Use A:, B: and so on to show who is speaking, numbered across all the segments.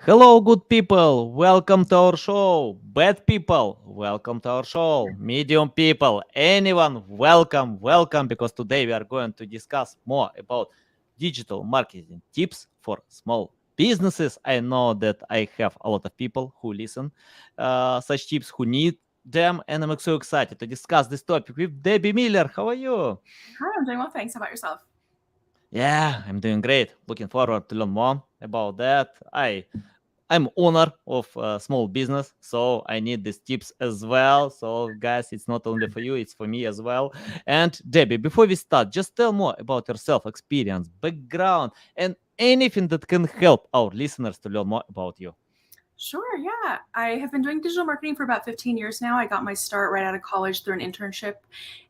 A: Hello, good people. Welcome to our show. Bad people, welcome to our show. Medium people, anyone, welcome. Because today we are going to discuss more about digital marketing tips for small businesses. I know that I have a lot of people who listen such tips, who need them, and I'm so excited to discuss this topic with Debbie Miller. How are you?
B: Hi, I'm doing well, thanks. How about yourself?
A: Yeah, I'm doing great. Looking forward to learn more about that. I'm owner of a small business, so I need these tips as well. So, guys, it's not only for you; it's for me as well. And Debbie, before we start, just tell more about yourself, experience, background, and anything that can help our listeners to learn more about you.
B: Sure, yeah. I have been doing digital marketing for about 15 years now. I got my start right out of college through an internship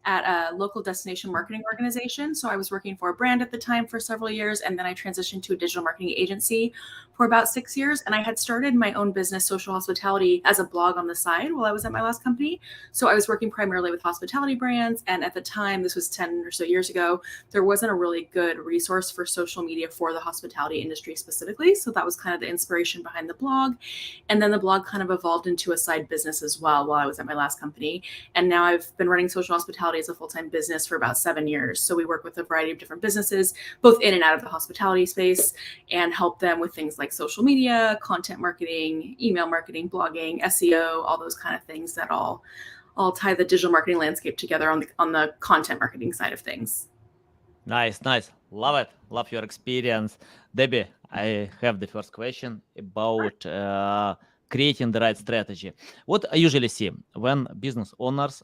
B: at a local destination marketing organization. So I was working for a brand at the time for several years, and then I transitioned to a digital marketing agency for about 6 years. And I had started my own business, Social Hospitality, as a blog on the side while I was at my last company. So I was working primarily with hospitality brands. And at the time, this was 10 or so years ago, there wasn't a really good resource for social media for the hospitality industry specifically. So that was kind of the inspiration behind the blog. And then the blog kind of evolved into a side business as well while I was at my last company. And now I've been running social hospitality as a full-time business for about 7 years. So we work with a variety of different businesses, both in and out of the hospitality space, and help them with things like social media, content marketing, email marketing, blogging, SEO, all those kind of things that all tie the digital marketing landscape together on the content marketing side of things.
A: Nice, love it, love your experience, Debbie. I have the first question about creating the right strategy. What I usually see when business owners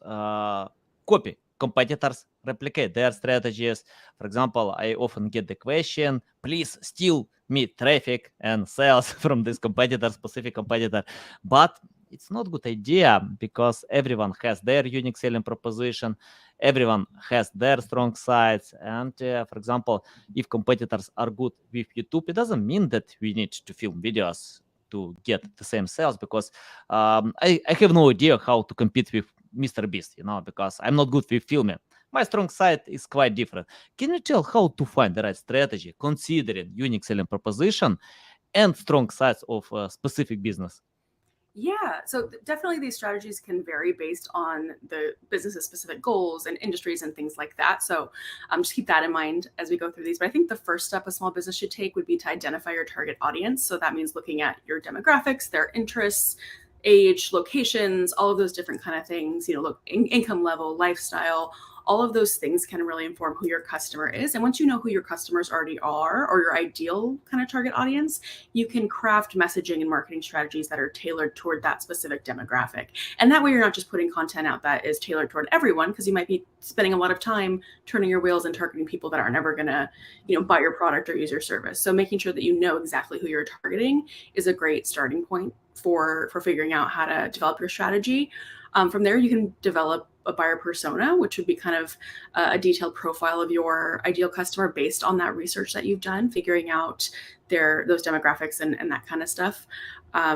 A: copy competitors, replicate their strategies. For example, I often get the question, please steal me traffic and sales from this competitor, specific competitor. But it's not good idea because everyone has their unique selling proposition, everyone has their strong sides. And for example, if competitors are good with YouTube, it doesn't mean that we need to film videos to get the same sales, because I have no idea how to compete with Mr. Beast, because I'm not good with filming. My strong side is quite different. Can you tell how to find the right strategy considering unique selling proposition and strong sides of a specific business?
B: Yeah, so definitely these strategies can vary based on the business's specific goals and industries and things like that. So just keep that in mind as we go through these. But I think the first step a small business should take would be to identify your target audience. So that means looking at your demographics, their interests, age, locations, all of those different kind of things, look, income level, lifestyle, all of those things can really inform who your customer is. And once you know who your customers already are, or your ideal kind of target audience, you can craft messaging and marketing strategies that are tailored toward that specific demographic. And that way you're not just putting content out that is tailored toward everyone, because you might be spending a lot of time turning your wheels and targeting people that are never going to, buy your product or use your service. So making sure that you know exactly who you're targeting is a great starting point for figuring out how to develop your strategy. From there, you can develop a buyer persona, which would be kind of a detailed profile of your ideal customer based on that research that you've done, figuring out those demographics and that kind of stuff.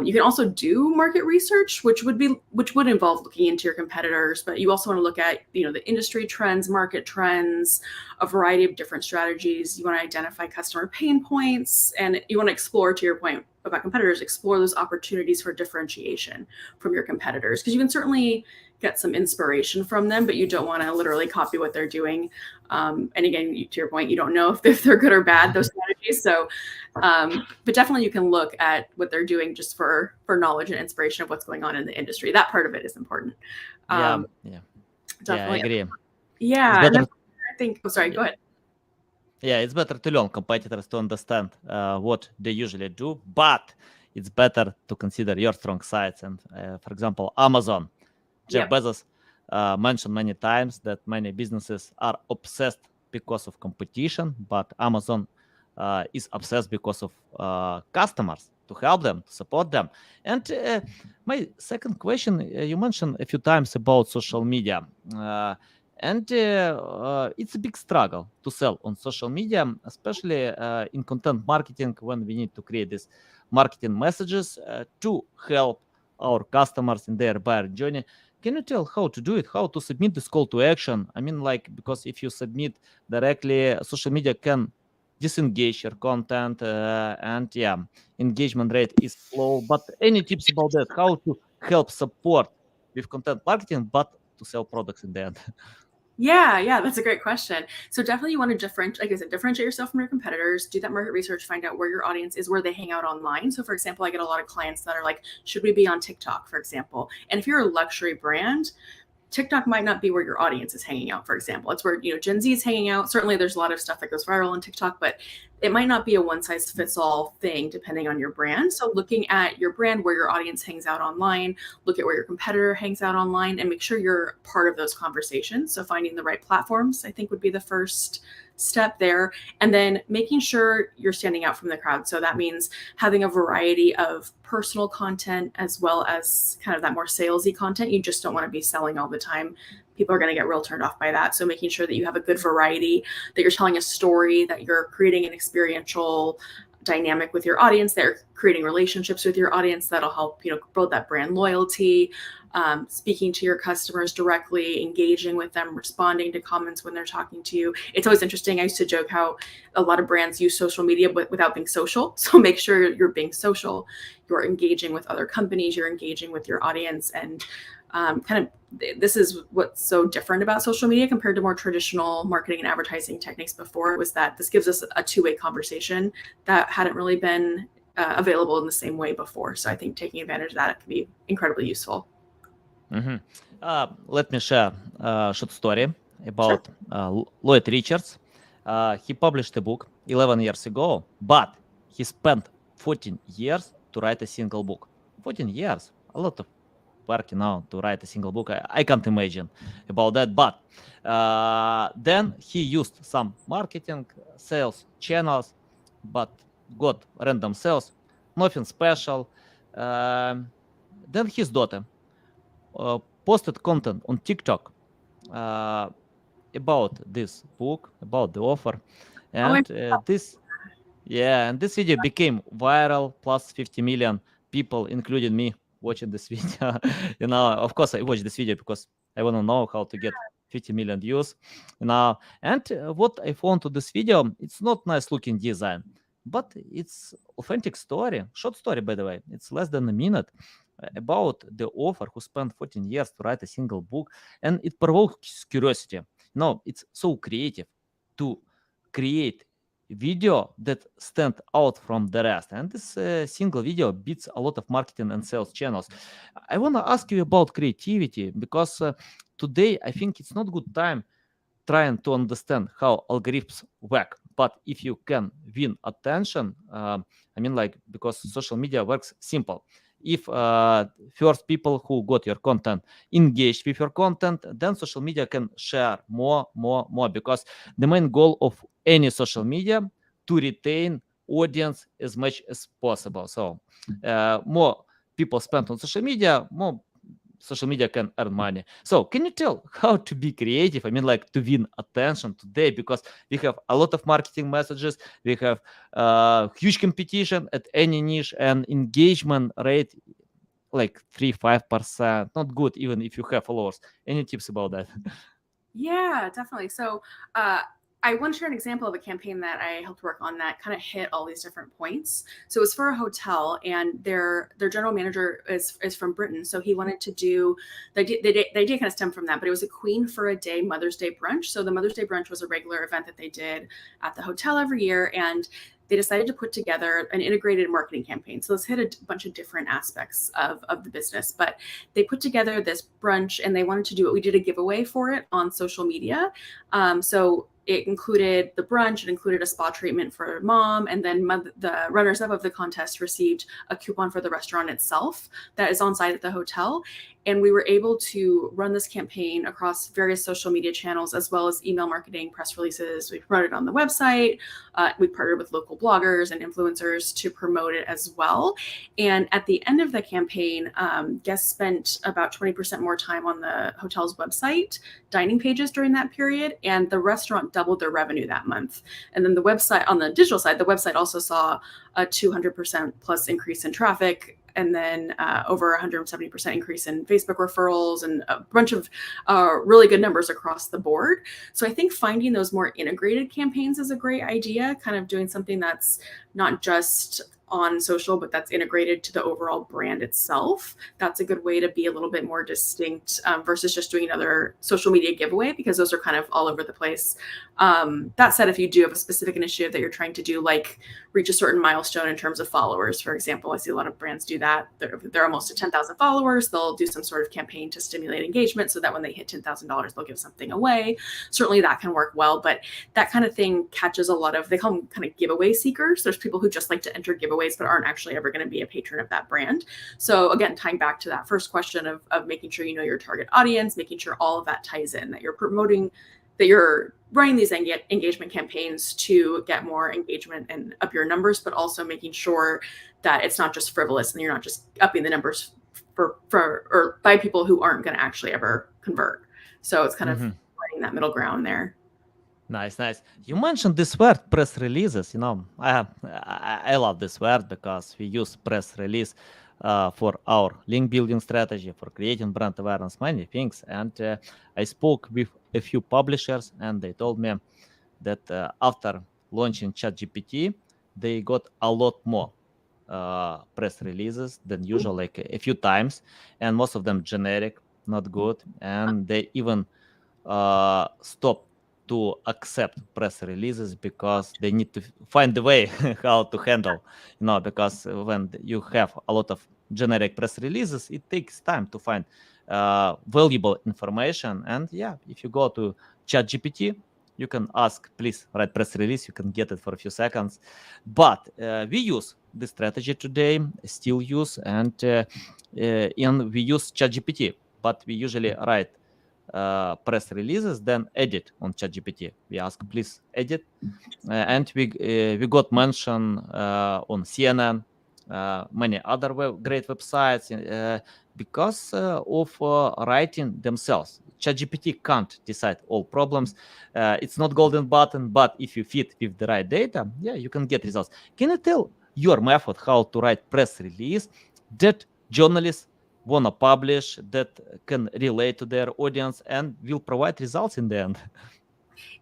B: You can also do market research, which would involve looking into your competitors, but you also want to look at the industry trends, market trends, a variety of different strategies. You want to identify customer pain points, and you want to explore, to your point about competitors, explore those opportunities for differentiation from your competitors, because you can certainly get some inspiration from them, but you don't want to literally copy what they're doing. And again, to your point, you don't know if they're good or bad, those strategies. So, but definitely you can look at what they're doing just for knowledge and inspiration of what's going on in the industry. That part of it is important.
A: Yeah,
B: Um,
A: yeah, yeah, I
B: Definitely.
A: agree. It's
B: Yeah. And then
A: better.
B: I think, oh, sorry, go
A: Yeah,
B: ahead.
A: yeah, it's better to learn competitors to understand what they usually do, but it's better to consider your strong sides. And for example, Amazon, Jeff
B: Yep.
A: Bezos mentioned many times that many businesses are obsessed because of competition, but Amazon is obsessed because of customers, to help them, to support them. And my second question, you mentioned a few times about social media. And it's a big struggle to sell on social media, especially in content marketing, when we need to create these marketing messages to help our customers in their buyer journey. Can you tell how to do it, how to submit this call to action? I mean, like, because if you submit directly, social media can disengage your content, and yeah, engagement rate is low. But any tips about that? How to help support with content marketing, but to sell products in the end?
B: Yeah, that's a great question. So definitely you want to differentiate, like I said, differentiate yourself from your competitors, do that market research, find out where your audience is, where they hang out online. So for example, I get a lot of clients that are like, should we be on TikTok, for example? And if you're a luxury brand, TikTok might not be where your audience is hanging out, for example. It's where, Gen Z is hanging out. Certainly there's a lot of stuff that goes viral on TikTok, but it might not be a one size fits all thing depending on your brand. So looking at your brand, where your audience hangs out online, look at where your competitor hangs out online, and make sure you're part of those conversations. So finding the right platforms, I think, would be the first step there. And then making sure you're standing out from the crowd. So that means having a variety of personal content as well as kind of that more salesy content. You just don't want to be selling all the time. People are going to get real turned off by that. So making sure that you have a good variety, that you're telling a story, that you're creating an experiential dynamic with your audience, that you're creating relationships with your audience that'll help, build that brand loyalty, speaking to your customers directly, engaging with them, responding to comments when they're talking to you. It's always interesting. I used to joke how a lot of brands use social media without being social. So make sure you're being social, you're engaging with other companies, you're engaging with your audience, and this is what's so different about social media compared to more traditional marketing and advertising techniques before, was that this gives us a two-way conversation that hadn't really been available in the same way before. So I think taking advantage of that can be incredibly useful.
A: Let me share a short story
B: Sure.
A: about Lloyd Richards. He published a book 11 years ago, but he spent 14 years to write a single book. 14 years, a lot of work, to write a single book. I can't imagine about that. But then he used some marketing, sales channels, but got random sales, nothing special. Then his daughter posted content on TikTok about this book, about the offer, and this video became viral. Plus 50 million people, including me, watching this video. Of course, I watched this video because I want to know how to get 50 million views. And what I found to this video, it's not nice looking design, but it's authentic story, short story, by the way. It's less than a minute, about the author who spent 14 years to write a single book, and it provokes curiosity. It's so creative to create video that stand out from the rest, and this single video beats a lot of marketing and sales channels. I want to ask you about creativity, because today I think it's not good time trying to understand how algorithms work, but if you can win attention, because social media works simple. If first people who got your content engaged with your content, then social media can share more, because the main goal of any social media to retain audience as much as possible. So more people spend on social media, more social media can earn money. So can you tell how to be creative? To win attention today, because we have a lot of marketing messages, we have huge competition at any niche, and engagement rate like 3-5%, not good even if you have followers. Any tips about that?
B: Yeah, definitely. So I want to share an example of a campaign that I helped work on that kind of hit all these different points. So it was for a hotel, and their general manager is from Britain. So he wanted to do, the idea kind of stemmed from that, but it was a Queen for a Day Mother's Day brunch. So the Mother's Day brunch was a regular event that they did at the hotel every year, and they decided to put together an integrated marketing campaign. So this hit a bunch of different aspects of the business, but they put together this brunch, and they wanted to do it. We did a giveaway for it on social media. So it included the brunch, it included a spa treatment for mom, and then the runners-up of the contest received a coupon for the restaurant itself that is on site at the hotel. And we were able to run this campaign across various social media channels, as well as email marketing, press releases. We promoted it on the website. We partnered with local bloggers and influencers to promote it as well. And at the end of the campaign, guests spent about 20% more time on the hotel's website, dining pages during that period, and the restaurant doubled their revenue that month. And then the website, on the digital side, the website also saw a 200% plus increase in traffic, and then over 170% increase in Facebook referrals, and a bunch of really good numbers across the board. So I think finding those more integrated campaigns is a great idea, kind of doing something that's not just on social, but that's integrated to the overall brand itself. That's a good way to be a little bit more distinct versus just doing another social media giveaway, because those are kind of all over the place. That said, if you do have a specific initiative that you're trying to do, like reach a certain milestone in terms of followers, for example, I see a lot of brands do that. They're almost at 10,000 followers. They'll do some sort of campaign to stimulate engagement so that when they hit $10,000, they'll give something away. Certainly that can work well, but that kind of thing catches a lot of, they call them kind of giveaway seekers. There's people who just like to enter giveaways but aren't actually ever going to be a patron of that brand. So again, tying back to that first question of making sure you know your target audience, making sure all of that ties in, that you're promoting, that you're running these engagement campaigns to get more engagement and up your numbers, but also making sure that it's not just frivolous and you're not just upping the numbers for or by people who aren't going to actually ever convert. So it's kind of finding that middle ground there.
A: Nice, nice. You mentioned this word, press releases. I love this word because we use press release for our link building strategy, for creating brand awareness, many things. And I spoke with a few publishers, and they told me that after launching ChatGPT, they got a lot more press releases than usual, like a few times, and most of them generic, not good, and they even stopped to accept press releases because they need to find a way how to handle, because when you have a lot of generic press releases, it takes time to find valuable information. And yeah, if you go to ChatGPT, you can ask, please write press release, you can get it for a few seconds. But we use this strategy today, still use, and we use ChatGPT, but we usually write press releases, then edit on ChatGPT. We ask, please edit, and we got mention on CNN, many other great websites, because of writing themselves. ChatGPT can't decide all problems. It's not golden button, but if you fit with the right data, yeah, you can get results. Can you tell your method how to write press release that journalists want to publish, that can relate to their audience and will provide results in the end?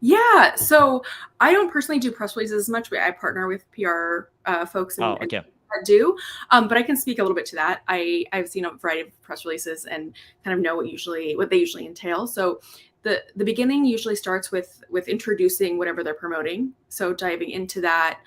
B: Yeah, so I don't personally do press releases as much, but I partner with PR folks and
A: Okay.
B: that do. But I can speak a little bit to that. I've seen a variety of press releases and kind of know what they usually entail. So the beginning usually starts with introducing whatever they're promoting. So diving into that,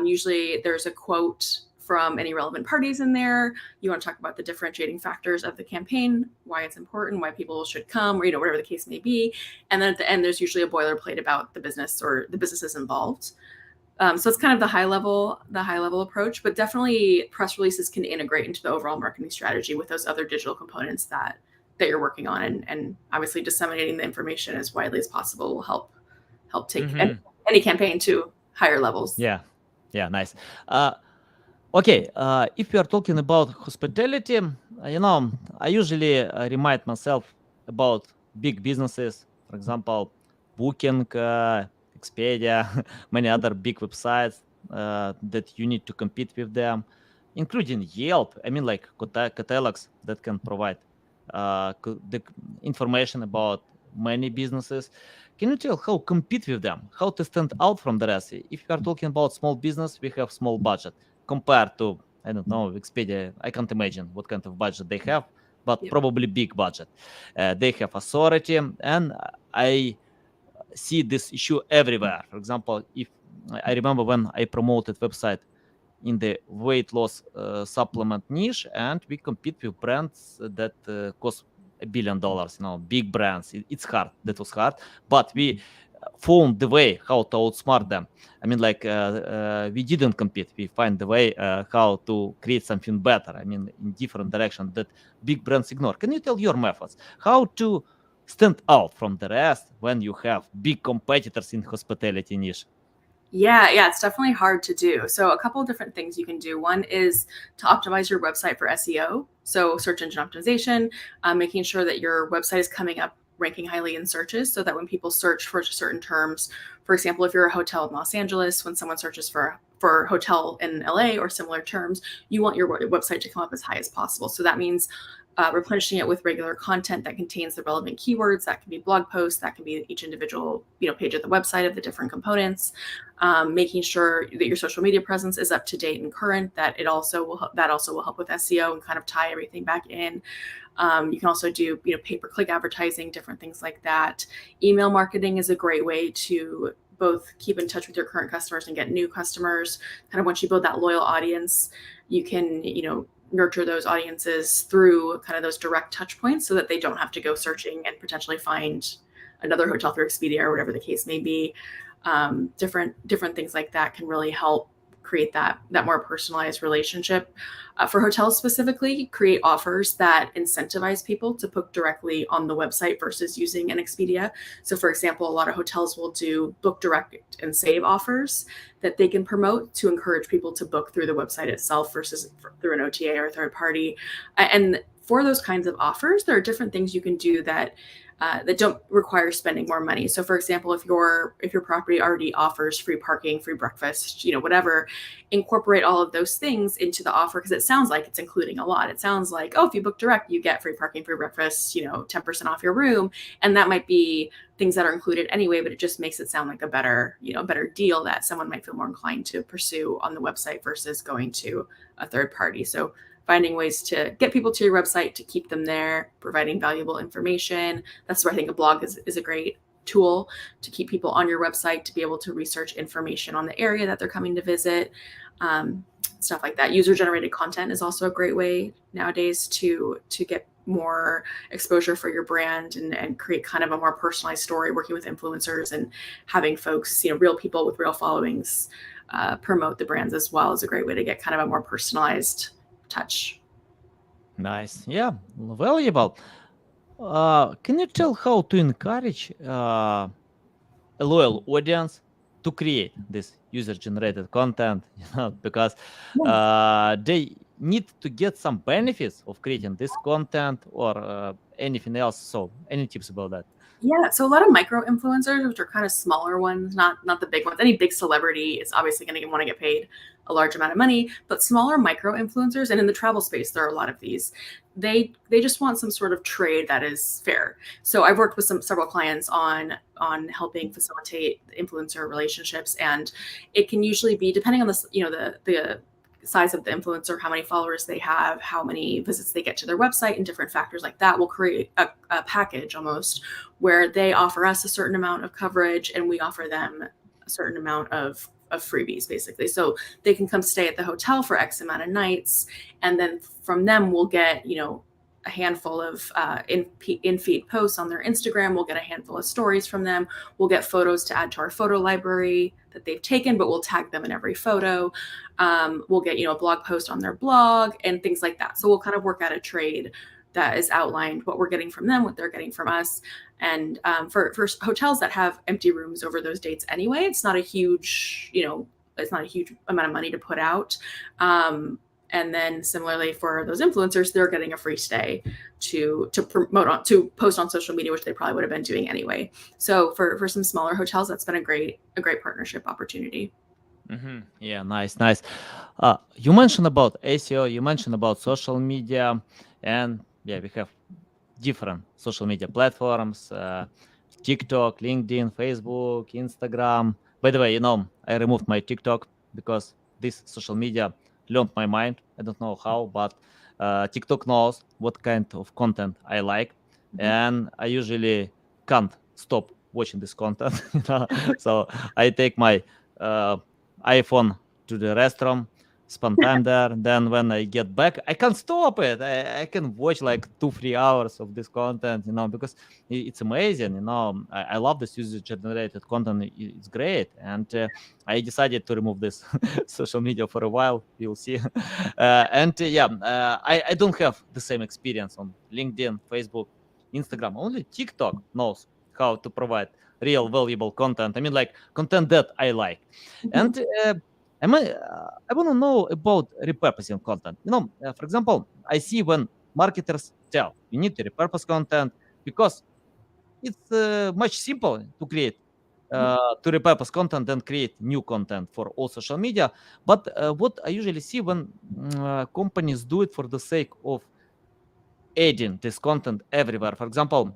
B: usually there's a quote from any relevant parties in there. You want to talk about the differentiating factors of the campaign, why it's important, why people should come, or whatever the case may be. And then at the end, there's usually a boilerplate about the business or the businesses involved. So it's kind of the high level approach, but definitely press releases can integrate into the overall marketing strategy with those other digital components that you're working on, and obviously disseminating the information as widely as possible will help take any campaign to higher levels.
A: Yeah, nice. Okay, if we are talking about hospitality, I usually remind myself about big businesses, for example, Booking, Expedia, many other big websites that you need to compete with them, including Yelp. I mean, like catalogs that can provide the information about many businesses. Can you tell how compete with them, how to stand out from the rest? If you are talking about small business, we have small budget compared to, I don't know, Expedia. I can't imagine what kind of budget they have, but probably big budget. They have authority, and I see this issue everywhere. For example, if I remember when I promoted website in the weight loss supplement niche, and we compete with brands that cost $1 billion, big brands. It's hard. That was hard, but we found the way how to outsmart them. I mean, like we didn't compete. We find the way how to create something better. I mean, in different direction that big brands ignore. Can you tell your methods how to stand out from the rest when you have big competitors in hospitality niche?
B: Yeah, it's definitely hard to do. So a couple of different things you can do. One is to optimize your website for SEO, so search engine optimization, making sure that your website is coming up ranking highly in searches, so that when people search for certain terms, for example, if you're a hotel in Los Angeles, when someone searches for for hotel in LA or similar terms, you want your website to come up as high as possible. So that means replenishing it with regular content that contains the relevant keywords. That can be blog posts, that can be each individual page of the website of the different components. Making sure that your social media presence is up to date and current. That also will help with SEO and kind of tie everything back in. You can also do pay-per-click advertising, different things like that. Email marketing is a great way to both keep in touch with your current customers and get new customers. Kind of once you build that loyal audience, you can nurture those audiences through kind of those direct touch points so that they don't have to go searching and potentially find another hotel through Expedia or whatever the case may be. Different things like that can really help create that more personalized relationship. For hotels specifically, create offers that incentivize people to book directly on the website versus using an Expedia. So for example, a lot of hotels will do book direct and save offers that they can promote to encourage people to book through the website itself versus through an OTA or a third party. And for those kinds of offers, there are different things you can do that don't require spending more money. So for example, if your property already offers free parking, free breakfast, whatever, incorporate all of those things into the offer, because it sounds like it's including a lot. It sounds like, oh, if you book direct, you get free parking, free breakfast, 10% off your room. And that might be things that are included anyway, but it just makes it sound like a better deal that someone might feel more inclined to pursue on the website versus going to a third party. So finding ways to get people to your website, to keep them there, providing valuable information. That's where I think a blog is a great tool to keep people on your website, to be able to research information on the area that they're coming to visit, stuff like that. User-generated content is also a great way nowadays to get more exposure for your brand and create kind of a more personalized story, working with influencers and having folks, real people with real followings, promote the brands as well is a great way to get kind of a more personalized touch.
A: Nice. Yeah, valuable. Can you tell how to encourage a loyal audience to create this user-generated content? Because they need to get some benefits of creating this content or anything else. So, any tips about that?
B: Yeah, so a lot of micro influencers, which are kind of smaller ones, not the big ones. Any big celebrity is obviously going to want to get paid a large amount of money, but smaller micro influencers, and in the travel space, there are a lot of these. They just want some sort of trade that is fair. So I've worked with several clients on helping facilitate influencer relationships, and it can usually be depending on the size of the influencer, how many followers they have, how many visits they get to their website, and different factors like that will create a package almost where they offer us a certain amount of coverage and we offer them a certain amount of freebies, basically. So they can come stay at the hotel for X amount of nights, and then from them we'll get a handful of in-feed posts on their Instagram. We'll get a handful of stories from them. We'll get photos to add to our photo library that they've taken, but we'll tag them in every photo. We'll get a blog post on their blog and things like that. So we'll kind of work out a trade that is outlined what we're getting from them, what they're getting from us. And for hotels that have empty rooms over those dates anyway, it's not a huge amount of money to put out. And then similarly for those influencers, they're getting a free stay to post on social media, which they probably would have been doing anyway. So for some smaller hotels, that's been a great partnership opportunity.
A: Mm-hmm. Yeah, nice. You mentioned about SEO, you mentioned about social media, and yeah, we have different social media platforms, TikTok, LinkedIn, Facebook, Instagram. By the way, I removed my TikTok because this social media learned my mind. I don't know how, but TikTok knows what kind of content I like, and I usually can't stop watching this content. So I take my iPhone to the restroom, spend time there. Then when I get back, I can't stop it. I can watch like 2-3 hours of this content, because it's amazing. I love this user-generated content. It's great, and I decided to remove this social media for a while. You'll see. I don't have the same experience on LinkedIn, Facebook, Instagram. Only TikTok knows how to provide real valuable content. I mean, like content that I like. And I want to know about repurposing content. For example, I see when marketers tell you need to repurpose content because it's much simpler to create to repurpose content and create new content for all social media. But what I usually see when companies do it for the sake of adding this content everywhere. For example,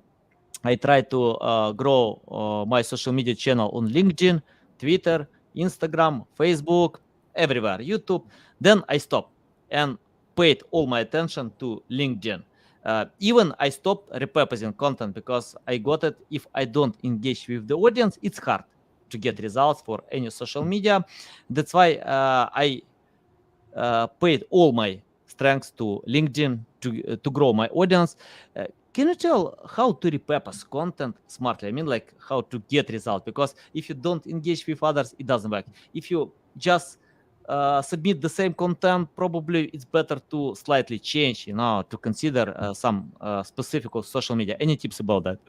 A: I try to grow my social media channel on LinkedIn, Twitter, Instagram, Facebook, everywhere, YouTube. Then I stop and paid all my attention to LinkedIn. Even I stopped repurposing content because I got it. If I don't engage with the audience, it's hard to get results for any social media. That's why I paid all my strengths to LinkedIn to grow my audience. Can you tell how to repurpose content smartly? I mean, like how to get results? Because if you don't engage with others, it doesn't work. If you just submit the same content, probably it's better to slightly change, to consider some specific of social media. Any tips about that?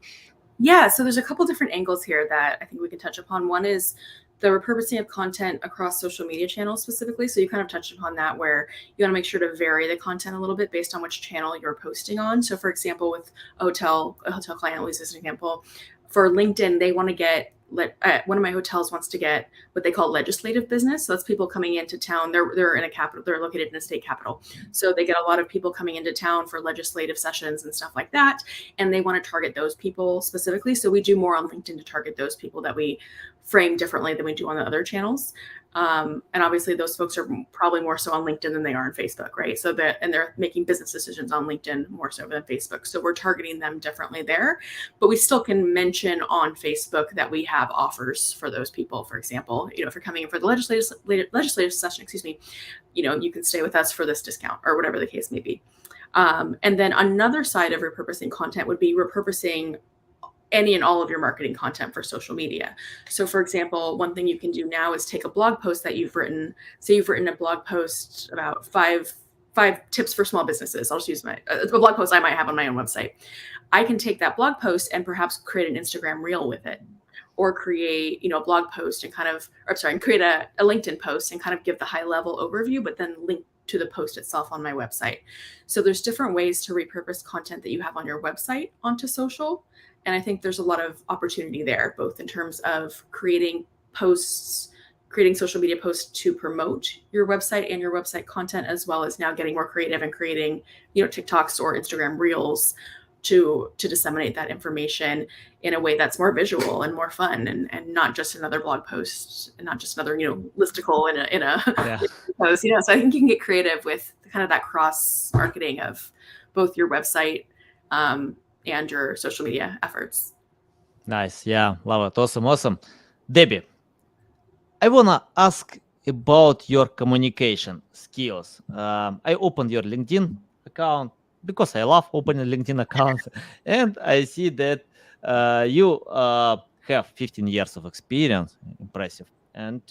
B: Yeah, so there's a couple different angles here that I think we can touch upon. One is the repurposing of content across social media channels specifically. So you kind of touched upon that, where you want to make sure to vary the content a little bit based on which channel you're posting on. So for example, with a hotel client, I'll use this as an example. For LinkedIn, they want to get one of my hotels wants to get what they call legislative business. So that's people coming into town. They're in a capital. They're located in a state capital. So they get a lot of people coming into town for legislative sessions and stuff like that. And they want to target those people specifically. So we do more on LinkedIn to target those people that we frame differently than we do on the other channels. And obviously those folks are probably more so on LinkedIn than they are on Facebook, right? So they're making business decisions on LinkedIn more so than Facebook. So we're targeting them differently there, but we still can mention on Facebook that we have offers for those people. For example, if you're coming in for the legislative session, you can stay with us for this discount or whatever the case may be. And then another side of repurposing content would be repurposing any and all of your marketing content for social media. So for example, one thing you can do now is take a blog post that you've written. Say you've written a blog post about five tips for small businesses. I'll just use a blog post I might have on my own website. I can take that blog post and perhaps create an Instagram reel with it, or create, a blog post and create a LinkedIn post and kind of give the high level overview, but then link to the post itself on my website. So there's different ways to repurpose content that you have on your website onto social. And I think there's a lot of opportunity there, both in terms of creating social media posts to promote your website and your website content, as well as now getting more creative and creating, TikToks or Instagram reels to disseminate that information in a way that's more visual and more fun, and not just another blog post and not just another, listicle in a post, So I think you can get creative with kind of that cross marketing of both your website, and your social media efforts.
A: Nice. Yeah. Love it. Awesome. Debbie, I want to ask about your communication skills. I opened your LinkedIn account because I love opening LinkedIn accounts. And I see that you have 15 years of experience. Impressive. And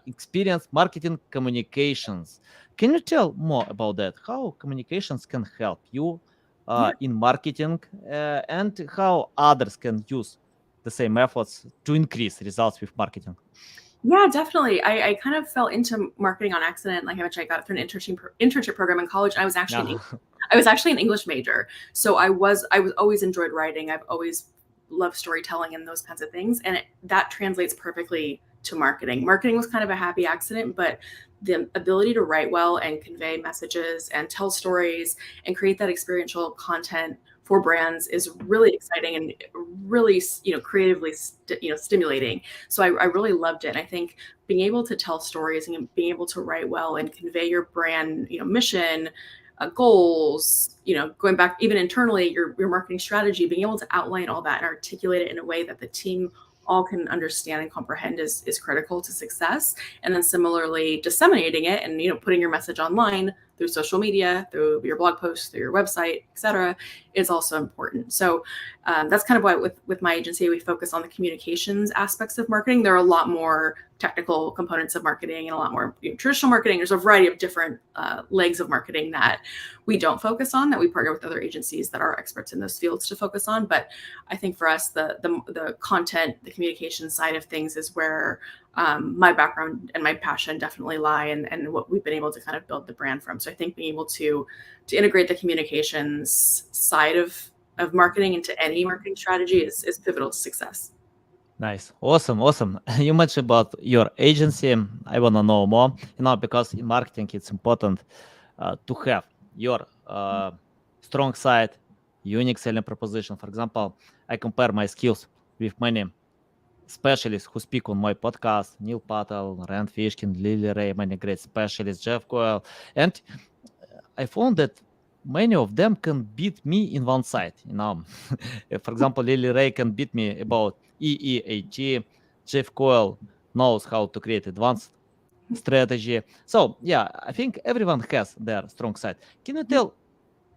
A: experience marketing communications. Can you tell more about that? How communications can help you in marketing, and how others can use the same efforts to increase results with marketing?
B: Yeah, definitely. I kind of fell into marketing on accident. Like I mentioned, I got it through an internship program in college. I was actually an English major, so I always enjoyed writing. I've always loved storytelling and those kinds of things, and that translates perfectly to marketing. Marketing was kind of a happy accident, but the ability to write well and convey messages and tell stories and create that experiential content for brands is really exciting and really, creatively, stimulating. So I really loved it. And I think being able to tell stories and being able to write well and convey your brand, mission, goals, going back even internally, your marketing strategy, being able to outline all that and articulate it in a way that the team all can understand and comprehend is critical to success. And then similarly, disseminating it and putting your message online through social media, through your blog posts, through your website, etc., is also important. So that's kind of why with my agency, we focus on the communications aspects of marketing. There are a lot more technical components of marketing and a lot more traditional marketing. There's a variety of different legs of marketing that we don't focus on, that we partner with other agencies that are experts in those fields to focus on. But I think for us, the content, the communication side of things is where my background and my passion definitely lie, and what we've been able to kind of build the brand from. So I think being able to integrate the communications side of marketing into any marketing strategy is pivotal to success.
A: Nice. Awesome. Awesome. You mentioned about your agency. I want to know more, because in marketing, it's important to have your strong side, unique selling proposition. For example, I compare my skills with many specialists who speak on my podcast: Neil Patel, Rand Fishkin, Lily Ray, many great specialists, Jeff Coyle. And I found that many of them can beat me in one side. For example, Lily Ray can beat me about EEAT. Jeff Coyle knows how to create advanced strategy. So yeah, I think everyone has their strong side. Can you tell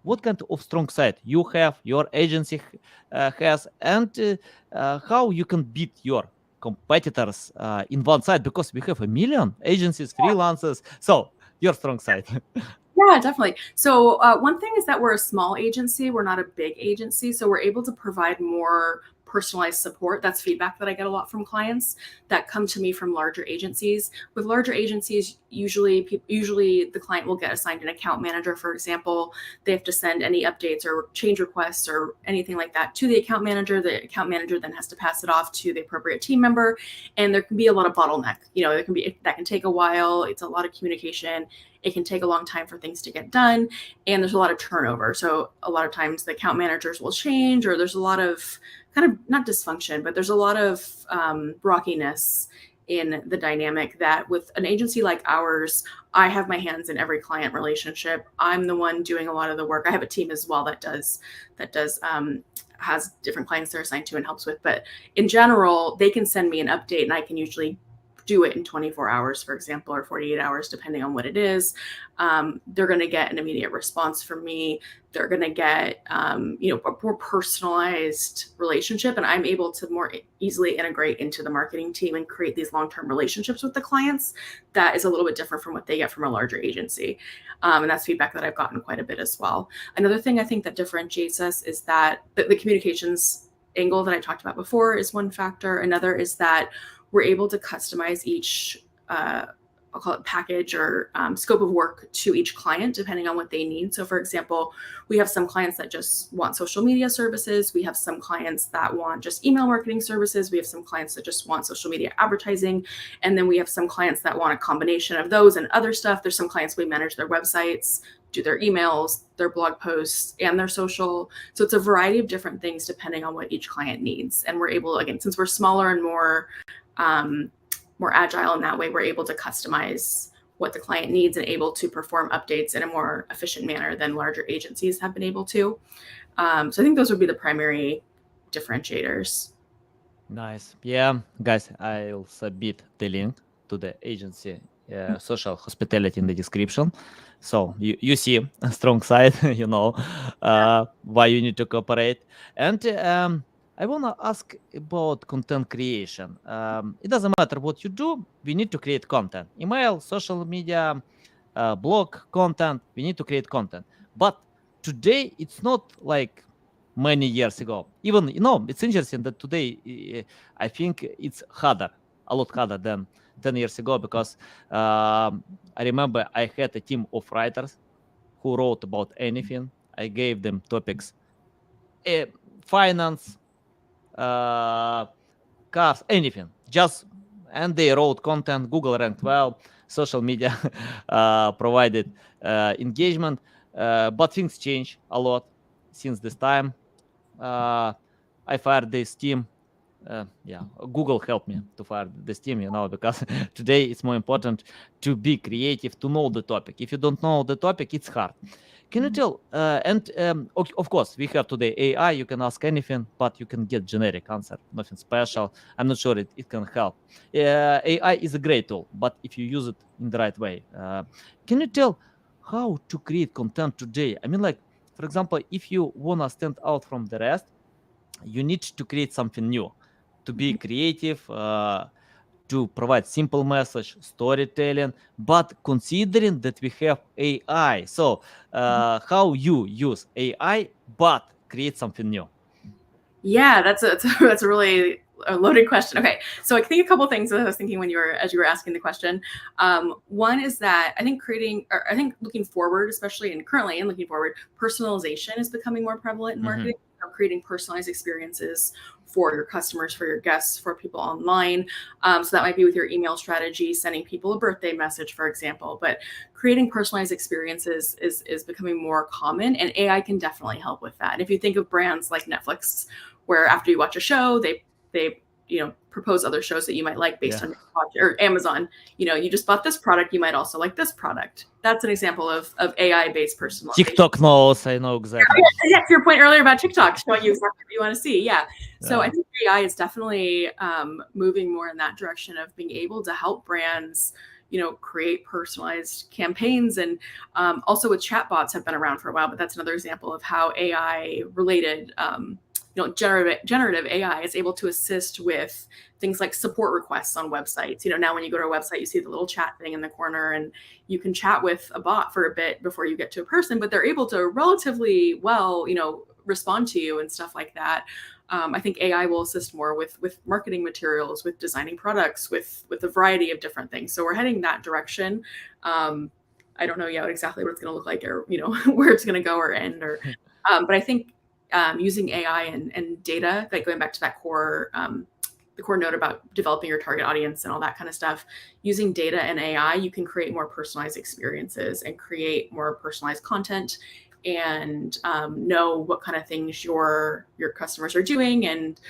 A: what kind of strong side you have, your agency has, and how you can beat your competitors in one side? Because we have a million agencies, freelancers. So your strong side.
B: Yeah, definitely. So one thing is that we're a small agency. We're not a big agency. So we're able to provide more personalized support. That's feedback that I get a lot from clients that come to me from larger agencies. With larger agencies, usually the client will get assigned an account manager, for example. They have to send any updates or change requests or anything like that to the account manager. The account manager then has to pass it off to the appropriate team member. And there can be a lot of bottleneck. That can take a while. It's a lot of communication. It can take a long time for things to get done, and there's a lot of turnover. So a lot of times the account managers will change, or there's a lot of kind of not dysfunction, but there's a lot of rockiness in the dynamic that with an agency like ours, I have my hands in every client relationship. I'm the one doing a lot of the work. I have a team as well that has different clients they're assigned to and helps with. But in general, they can send me an update and I can usually do it in 24 hours, for example, or 48 hours, depending on what it is. They're going to get an immediate response from me. They're going to get, a more personalized relationship, and I'm able to more easily integrate into the marketing team and create these long-term relationships with the clients. That is a little bit different from what they get from a larger agency. And that's feedback that I've gotten quite a bit as well. Another thing I think that differentiates us is that the communications angle that I talked about before is one factor. Another is that we're able to customize each, I'll call it package or scope of work to each client, depending on what they need. So for example, we have some clients that just want social media services. We have some clients that want just email marketing services. We have some clients that just want social media advertising. And then we have some clients that want a combination of those and other stuff. There's some clients we manage their websites, do their emails, their blog posts, and their social. So it's a variety of different things depending on what each client needs. And we're able, again, since we're smaller and more agile in that way, we're able to customize what the client needs and able to perform updates in a more efficient manner than larger agencies have been able to. So I think those would be the primary differentiators.
A: Nice. Yeah, guys, I'll submit the link to the agency social hospitality in the description. So you see a strong side, why you need to cooperate. And I want to ask about content creation. It doesn't matter what you do, we need to create content. Email, social media, blog content, we need to create content. But today, it's not like many years ago. Even, it's interesting that today, I think it's a lot harder than 10 years ago, because I remember I had a team of writers who wrote about anything. I gave them topics, finance, cars, anything. And they wrote content. Google ranked well. Social media provided engagement. But things change a lot since this time. I fired this team. Google helped me to fire this team, because today it's more important to be creative, to know the topic. If you don't know the topic, it's hard. Can you tell? Of course, we have today AI. You can ask anything, but you can get generic answer, nothing special. I'm not sure it can help. AI is a great tool, but if you use it in the right way, can you tell how to create content today? I mean, like, for example, if you wanna stand out from the rest, you need to create something new, to be creative, to provide simple message, storytelling, but considering that we have AI. So how you use AI, but create something new?
B: Yeah, that's a really a loaded question. Okay, so I think a couple things that I was thinking as you were asking the question. One is that I think looking forward, especially and currently and looking forward, personalization is becoming more prevalent in marketing. creating personalized experiences for your customers, for your guests, for people online. So that might be with your email strategy, sending people a birthday message, for example. But creating personalized experiences is becoming more common, and AI can definitely help with that. And if you think of brands like Netflix, where after you watch a show, they propose other shows that you might like based on your watch, or Amazon, you just bought this product, you might also like this product. That's an example of AI-based personalization.
A: TikTok knows, I know exactly.
B: Yeah, to your point earlier about TikTok, showing you exactly what you want to see. Yeah. So I think AI is definitely moving more in that direction of being able to help brands, create personalized campaigns. And also with chatbots have been around for a while, but that's another example of how AI related generative AI is able to assist with things like support requests on websites. Now when you go to a website, you see the little chat thing in the corner, and you can chat with a bot for a bit before you get to a person, but they're able to relatively well, respond to you and stuff like that. I think AI will assist more with marketing materials, with designing products, with a variety of different things. So we're heading that direction. I don't know yet exactly what it's going to look like, or where it's going to go or end, or but I think using AI and data, like going back to that the core note about developing your target audience and all that kind of stuff, using data and AI, you can create more personalized experiences and create more personalized content, and know what kind of things your customers are doing, and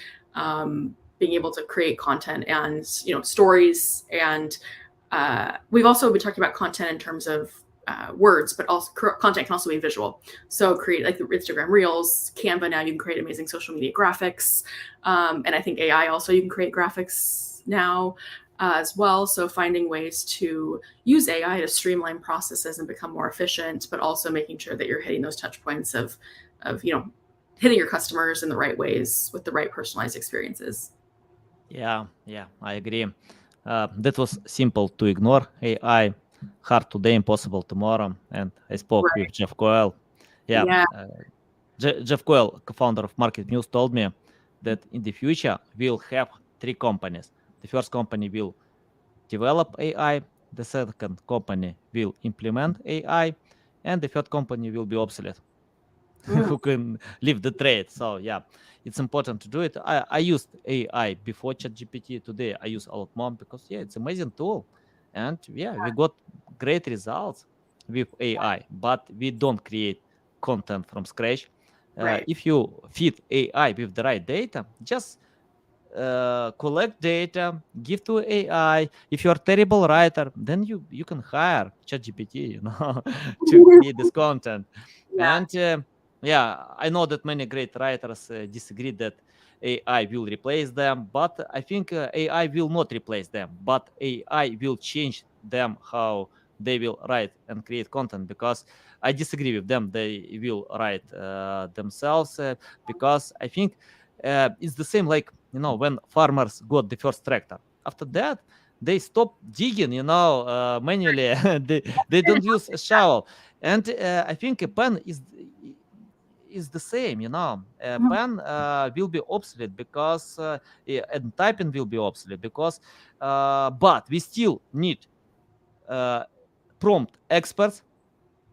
B: being able to create content and stories. And we've also been talking about content in terms of words, but also content can also be visual. So create like the Instagram Reels, Canva. Now you can create amazing social media graphics, and I think AI also, you can create graphics now as well. So finding ways to use AI to streamline processes and become more efficient, but also making sure that you're hitting those touch points of hitting your customers in the right ways with the right personalized experiences.
A: Yeah, I agree. That was simple to ignore AI, hard today, impossible tomorrow. And I spoke with Jeff Coyle.
B: Yeah.
A: Jeff Coyle, co-founder of Market News, told me that in the future we'll have three companies. The first company will develop AI, the second company will implement AI, and the third company will be obsolete. Who can leave the trade. So it's important to do it. I used AI before ChatGPT. Today I use a lot more because it's amazing tool, and we got great results with AI. But we don't create content from scratch.
B: Right.
A: If you feed AI with the right data, just collect data, give to AI. If you're a terrible writer, then you can hire ChatGPT, to create this content. And I know that many great writers disagree that AI will replace them, but I think AI will not replace them, but AI will change them how they will write and create content, because I disagree with them. They will write themselves, because I think it's the same like when farmers got the first tractor. After that, they stop digging, manually. they don't use a shovel. And I think a pen is the same. Pen will be obsolete because and typing will be obsolete because but we still need prompt experts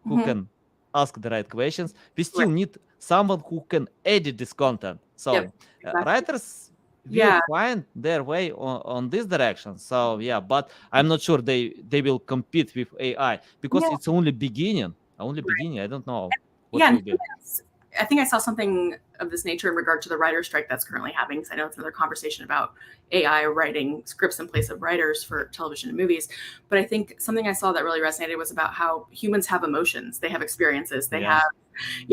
A: who can ask the right questions. We still need someone who can edit this content. So
B: exactly.
A: writers will find their way on this direction. So but I'm not sure they will compete with AI because it's only beginning. I don't know what will be.
B: I think I saw something of this nature in regard to the writer strike that's currently happening, because I know it's another conversation about AI writing scripts in place of writers for television and movies. But I think something I saw that really resonated was about how humans have emotions, they have experiences, they have,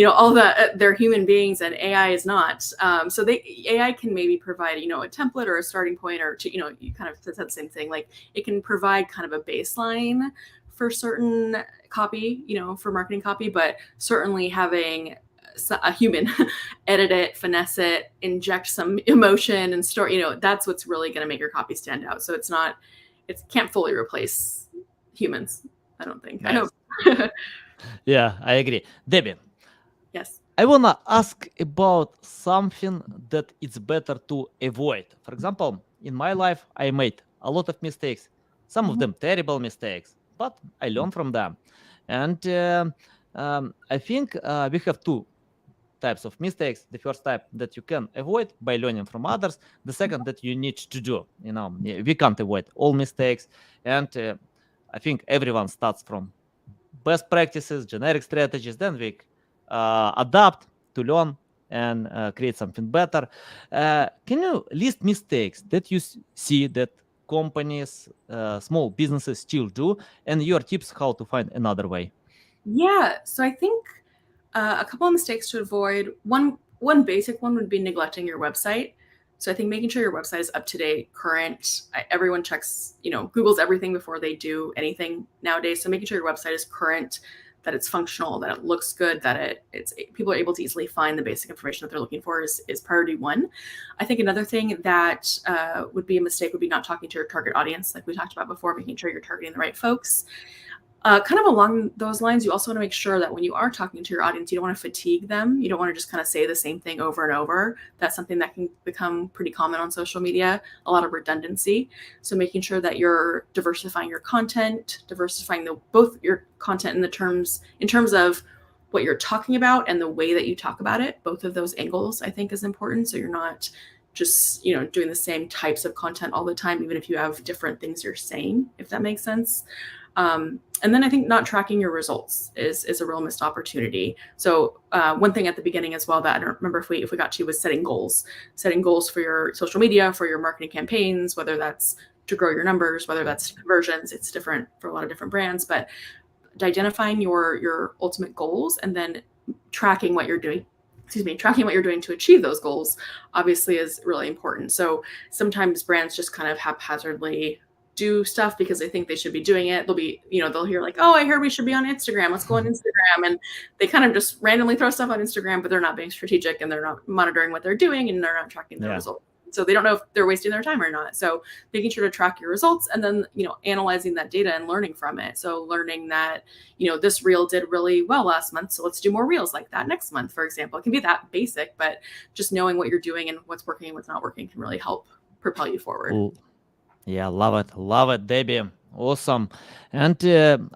B: all they're human beings, and AI is not. So AI can maybe provide, a template or a starting point, or to, you kind of said the same thing. Like it can provide kind of a baseline for certain copy, for marketing copy, but certainly having a human edit it, finesse it, inject some emotion and story, that's what's really going to make your copy stand out. So it can't fully replace humans, I don't think.
A: Nice.
B: I hope.
A: I agree. Debbie.
B: Yes.
A: I want to ask about something that it's better to avoid. For example, in my life, I made a lot of mistakes, some of them terrible mistakes, but I learned from them. And I think we have to types of mistakes. The first type that you can avoid by learning from others. The second that you need to do. We can't avoid all mistakes. And I think everyone starts from best practices, generic strategies. Then we adapt to learn and create something better. Can you list mistakes that you see that companies, small businesses still do, and your tips how to find another way?
B: Yeah. So I think a couple of mistakes to avoid. One basic one would be neglecting your website. So I think making sure your website is up to date, current. Everyone checks, Google's everything before they do anything nowadays. So making sure your website is current, that it's functional, that it looks good, that it's people are able to easily find the basic information that they're looking for is priority one. I think another thing that would be a mistake would be not talking to your target audience, like we talked about before, making sure you're targeting the right folks. Kind of along those lines, you also want to make sure that when you are talking to your audience, you don't want to fatigue them. You don't want to just kind of say the same thing over and over. That's something that can become pretty common on social media, a lot of redundancy. So making sure that you're diversifying your content, diversifying both your content in terms of what you're talking about and the way that you talk about it. Both of those angles, I think, is important. So you're not just doing the same types of content all the time, even if you have different things you're saying, if that makes sense. And then I think not tracking your results is a real missed opportunity. So one thing at the beginning as well that I don't remember if we got to was setting goals for your social media, for your marketing campaigns, whether that's to grow your numbers, whether that's conversions. It's different for a lot of different brands, but identifying your ultimate goals and then tracking what you're doing to achieve those goals obviously is really important. So sometimes brands just kind of haphazardly do stuff because they think they should be doing it. They'll hear like, oh, I heard we should be on Instagram. Let's go on Instagram. And they kind of just randomly throw stuff on Instagram, but they're not being strategic and they're not monitoring what they're doing and they're not tracking their results. So they don't know if they're wasting their time or not. So making sure to track your results and then, analyzing that data and learning from it. So learning that, this reel did really well last month. So let's do more reels like that next month, for example. It can be that basic, but just knowing what you're doing and what's working and what's not working can really help propel you forward.
A: Yeah, love it, Debbie. Awesome. And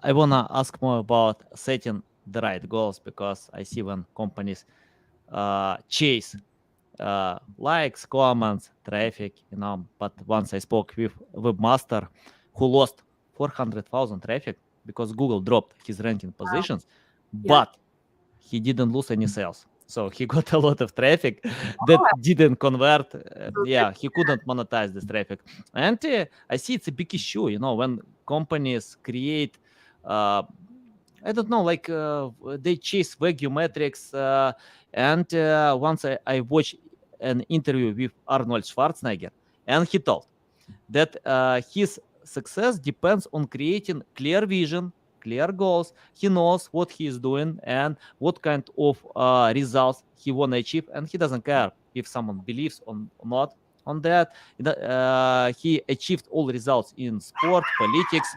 A: I wanna ask more about setting the right goals because I see when companies chase likes, comments, traffic, But once I spoke with webmaster who lost 400,000 traffic because Google dropped his ranking positions, but he didn't lose any sales. So he got a lot of traffic that didn't convert. He couldn't monetize this traffic. And I see it's a big issue, when companies create, I don't know, like they chase Wagyu metrics. And once I watched an interview with Arnold Schwarzenegger, and he told that his success depends on creating clear vision, clear goals. He knows what he is doing and what kind of results he want to achieve, and he doesn't care if someone believes or not on that. He achieved all results in sport, politics,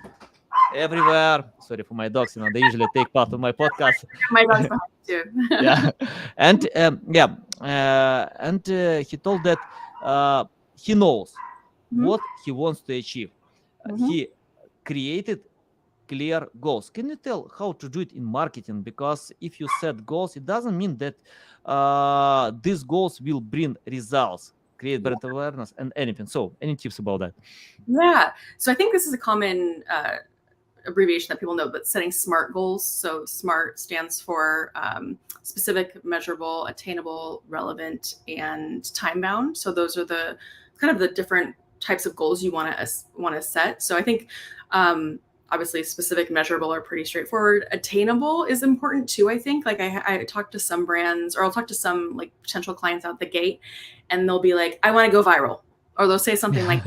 A: everywhere. Sorry for my dogs, they usually take part in my podcast.
B: My dog's behind too.
A: Yeah, and he told that he knows what he wants to achieve. He created clear goals. Can you tell how to do it in marketing? Because if you set goals, it doesn't mean that these goals will bring results, create brand awareness and anything. So any tips about that?
B: Yeah. So I think this is a common abbreviation that people know, but setting SMART goals. So SMART stands for specific, measurable, attainable, relevant, and time bound. So those are the kind of the different types of goals you want to set. So I think obviously specific, measurable are pretty straightforward. Attainable is important too. I think like I talk to some brands, or I'll talk to some like potential clients out the gate, and they'll be like, I want to go viral, or they'll say something like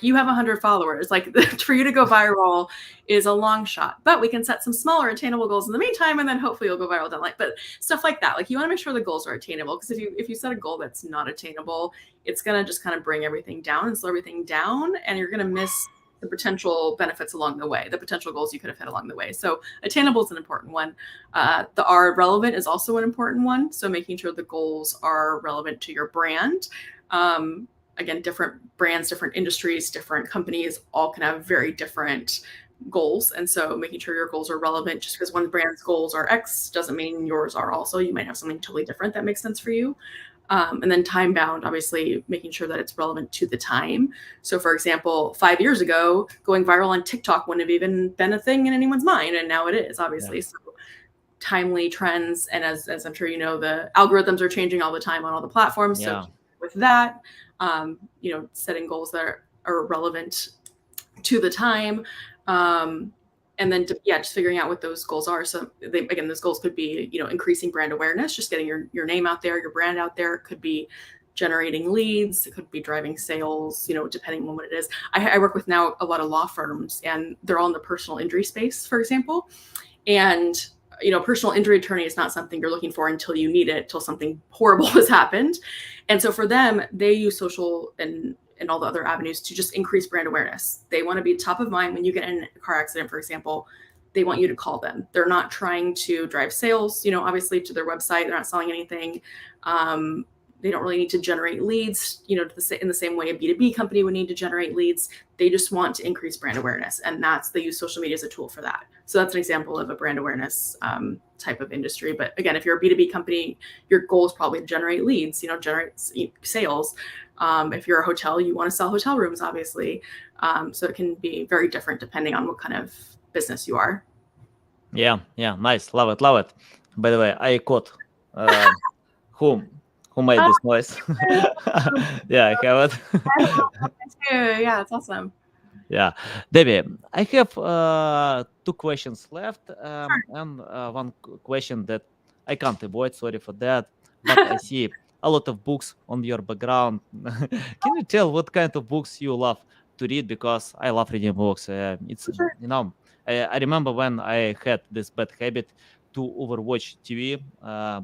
B: you have 100 followers, like for you to go viral is a long shot, but we can set some smaller attainable goals in the meantime, and then hopefully you'll go viral down. But stuff like that, like you want to make sure the goals are attainable, because if you set a goal that's not attainable, it's going to just kind of bring everything down and slow everything down, and you're going to miss the potential benefits along the way, the potential goals you could have hit along the way. So attainable is an important one. The R, relevant, is also an important one. So making sure the goals are relevant to your brand. Again, different brands, different industries, different companies all can have very different goals. And so making sure your goals are relevant. Just because one brand's goals are X doesn't mean yours are also. You might have something totally different that makes sense for you. And then time bound, obviously making sure that it's relevant to the time. So for example, 5 years ago, going viral on TikTok wouldn't have even been a thing in anyone's mind. And now it is, obviously. So timely trends. And as I'm sure you know, the algorithms are changing all the time on all the platforms. So with that, setting goals that are relevant to the time. And then just figuring out what those goals are. So those goals could be, increasing brand awareness, just getting your name out there, your brand out there. It could be generating leads. It could be driving sales, depending on what it is. I work with now a lot of law firms, and they're all in the personal injury space, for example. And, personal injury attorney is not something you're looking for until you need it, till something horrible has happened. And so for them, they use social and all the other avenues to just increase brand awareness. They want to be top of mind when you get in a car accident, for example. They want you to call them. They're not trying to drive sales, obviously to their website. They're not selling anything. They don't really need to generate leads, in the same way a B2B company would need to generate leads. They just want to increase brand awareness. And they use social media as a tool for that. So that's an example of a brand awareness type of industry. But again, if you're a B2B company, your goal is probably to generate leads, generate sales. If you're a hotel, you want to sell hotel rooms, obviously. So it can be very different depending on what kind of business you are.
A: Yeah, nice. Love it. By the way, I caught who made this noise. Yeah, I have it.
B: Yeah, it's awesome.
A: Yeah, Debbie, I have 2 questions left, and one question that I can't avoid. Sorry for that, but I see a lot of books on your background. Can you tell what kind of books you love to read? Because I love reading books. It's
B: Sure.
A: I remember when I had this bad habit to overwatch TV,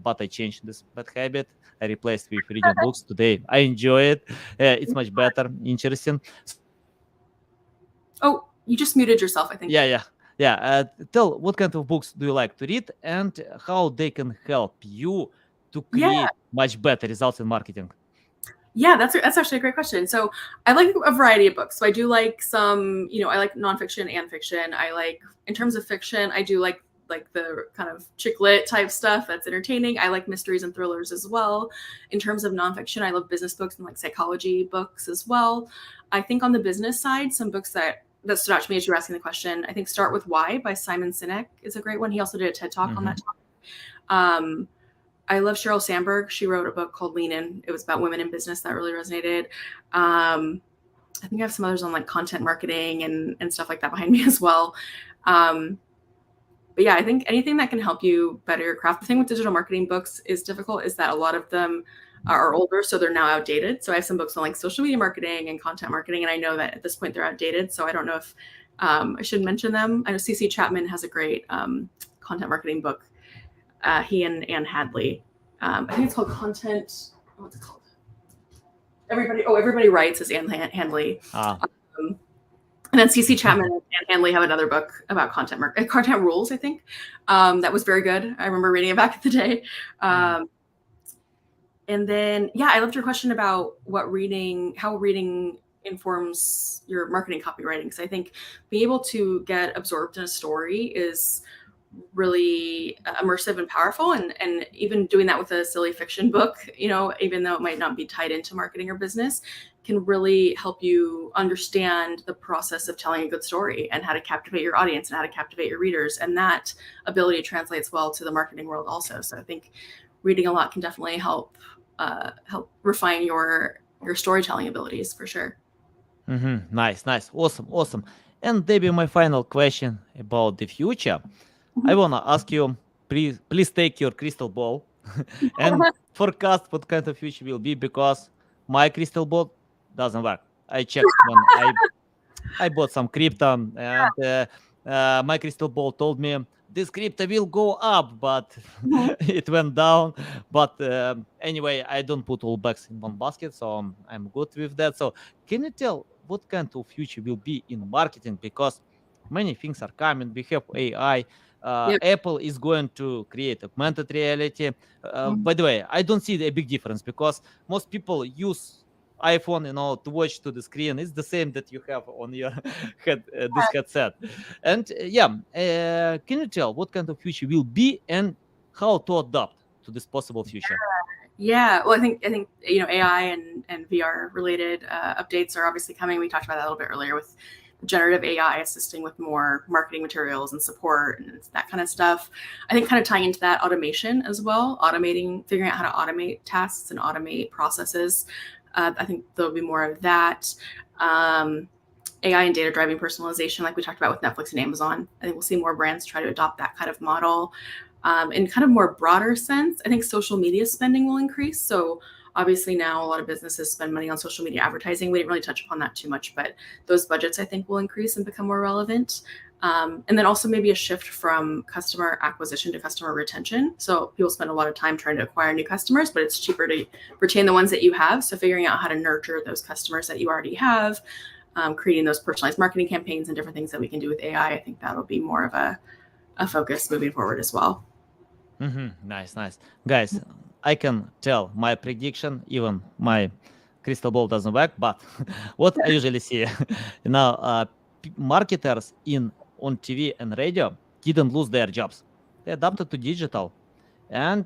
A: but I changed this bad habit. I replaced with reading books. Today I enjoy it. It's much better, interesting.
B: Oh, you just muted yourself, I think.
A: Yeah. Tell what kind of books do you like to read and how they can help you to create much better results in marketing.
B: Yeah, that's actually a great question. So I like a variety of books. So I do like some, I like nonfiction and fiction. I like, in terms of fiction, I do like the kind of chick lit type stuff that's entertaining. I like mysteries and thrillers as well. In terms of nonfiction, I love business books and like psychology books as well. I think on the business side, some books that stood out to me as you were asking the question, I think Start With Why by Simon Sinek is a great one. He also did a TED Talk on that topic. I love Sheryl Sandberg. She wrote a book called Lean In. It was about women in business that really resonated. I think I have some others on like content marketing and stuff like that behind me as well. But yeah, I think anything that can help you better your craft. The thing with digital marketing books is difficult is that a lot of them are older, so they're now outdated. So I have some books on like social media marketing and content marketing, and I know that at this point they're outdated. So I don't know if I should mention them. I know CC Chapman has a great content marketing book. He and Anne Hadley. I think it's called Content. What's it called? Everybody Writes is Anne Handley. And then CC Chapman and Anne Handley have another book about content rules, I think. That was very good. I remember reading it back in the day. And then, I loved your question about how reading informs your marketing copywriting. Because I think being able to get absorbed in a story is really immersive and powerful, and even doing that with a silly fiction book, even though it might not be tied into marketing or business, can really help you understand the process of telling a good story and how to captivate your audience and how to captivate your readers. And that ability translates well to the marketing world also. So I think reading a lot can definitely help refine your storytelling abilities for sure.
A: Nice. Awesome. And maybe my final question about the future. I want to ask you, please take your crystal ball and forecast what kind of future will be, because my crystal ball doesn't work. I checked when I bought some crypto, and my crystal ball told me this crypto will go up, but it went down. But anyway, I don't put all bags in one basket, so I'm good with that. So can you tell what kind of future will be in marketing? Because many things are coming. We have AI. Apple is going to create augmented reality. By the way, I don't see a big difference, because most people use iPhone, to watch to the screen. It's the same that you have on your head, this headset. And can you tell what kind of future will be and how to adapt to this possible future?
B: Yeah, well, I think AI and VR related updates are obviously coming. We talked about that a little bit earlier with generative AI assisting with more marketing materials and support and that kind of stuff. I think kind of tying into that automation as well, figuring out how to automate tasks and automate processes. I think there'll be more of that. AI and data driving personalization, like we talked about with Netflix and Amazon. I think we'll see more brands try to adopt that kind of model. In kind of more broader sense, I think social media spending will increase. So obviously now a lot of businesses spend money on social media advertising. We didn't really touch upon that too much, but those budgets I think will increase and become more relevant. And then also maybe a shift from customer acquisition to customer retention. So people spend a lot of time trying to acquire new customers, but it's cheaper to retain the ones that you have. So figuring out how to nurture those customers that you already have, creating those personalized marketing campaigns and different things that we can do with AI, I think that'll be more of a focus moving forward as well.
A: Nice, nice. Guys, I can tell my prediction, even my crystal ball doesn't work, but what I usually see, marketers on TV and radio didn't lose their jobs. They adapted to digital. And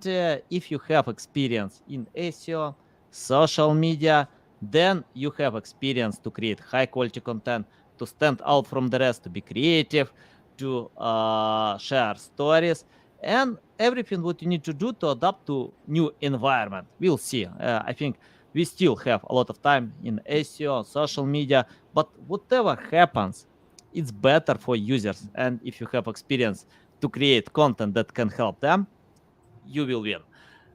A: if you have experience in SEO, social media, then you have experience to create high quality content, to stand out from the rest, to be creative, to share stories, and everything what you need to do to adapt to new environment. We'll see. I think we still have a lot of time in SEO, social media, but whatever happens, it's better for users. And if you have experience to create content that can help them, you will win.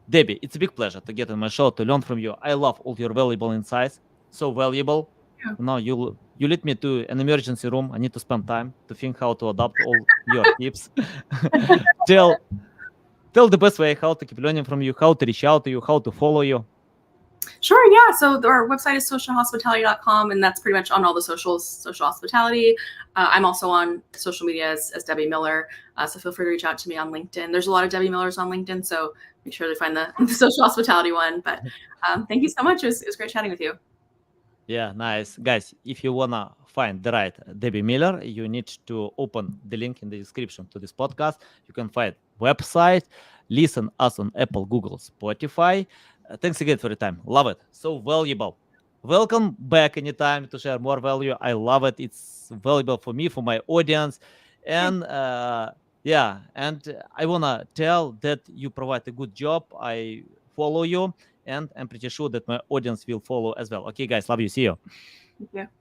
A: Debbie, it's a big pleasure to get on my show to learn from you. I love all your valuable insights. So valuable.
B: Yeah.
A: Now you lead me to an emergency room. I need to spend time to think how to adopt all your tips. Tell the best way how to keep learning from you, how to reach out to you, how to follow you.
B: Sure, yeah. So our website is socialhospitality.com, and that's pretty much on all the socials, Social Hospitality. I'm also on social media as Debbie Miller, so feel free to reach out to me on LinkedIn. There's a lot of Debbie Millers on LinkedIn, so make sure to find the Social Hospitality one. But thank you so much. It was great chatting with you.
A: Yeah, nice. Guys, if you want to find the right Debbie Miller, you need to open the link in the description to this podcast. You can find website, listen us on Apple, Google, Spotify. Thanks again for your time. Love it. So valuable. Welcome back anytime to share more value. I love it. It's valuable for me, for my audience. And and I want to tell that you provide a good job. I follow you, and I'm pretty sure that my audience will follow as well. Okay, guys, love you. See you.
B: Thank you.